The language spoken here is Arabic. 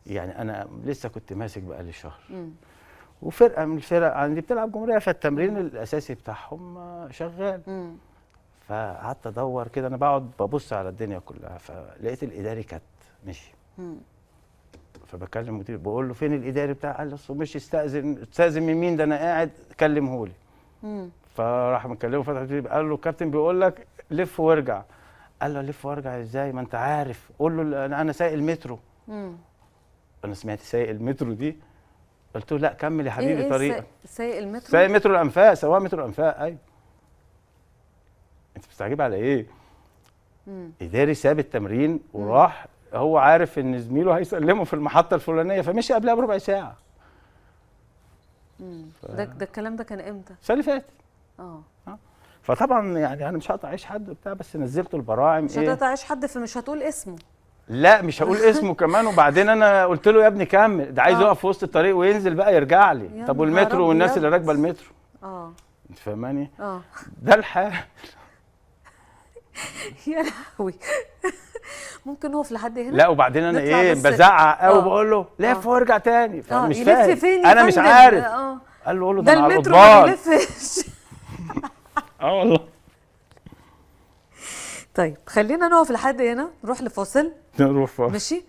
يعني انا لسه كنت ماسك بقى لي شهر. وفرقه من الفرق عندي بتلعب جمهوريه، فالتمرين الاساسي بتاعهم شغال. فقعدت ادور كده، انا بقعد ببص على الدنيا كلها، فلقيت الاداري كات مشي. فبكلم المدير بقول له فين الاداري بتاعي؟ قال لي اصل مش استاذن من مين ده؟ انا قاعد كلمه لي. فراح مكلمه فتح التليفون، قال له الكابتن بيقول لك لف وارجع. قال له لف وارجع ازاي؟ ما انت عارف، قول له انا سايق المترو. انا سمعت سايق المترو دي، قلت له لا كمل يا حبيبي طريقك. سايق المترو؟ سايق مترو الانفاق، سواق مترو الانفاق. ايوه. انت بتستعجب على ايه؟ اداري ساب التمرين وراح، هو عارف ان زميله هيسلمه في المحطه الفلانيه، فمشي قبلها بربع ساعه. ده الكلام ده كان امتى؟ السنه اللي فاتت. فطبعا يعني انا مش هقطع عيش حد وبتاع، بس نزلته البراعم. مش هتقطع عيش حد، فمش هتقول اسمه. لا مش هقول اسمه كمان. وبعدين انا قلت له يا ابني كمل، ده عايز يقف في وسط الطريق وينزل بقى يرجع لي. طب والمترو والناس اللي راكبه المترو؟ انت فاهماني؟ ده الحال. يا لهوي. ممكن نقف لحد هنا؟ لا وبعدين انا ايه بزعق قوي بقول له لف وارجع تاني، فمش فاهم فين انا مش عارف. قال له قول له ده انا على المترو ما بيلفش. والله. طيب خلينا نقف لحد هنا، نروح لفاصل. نروح فاصل ماشي.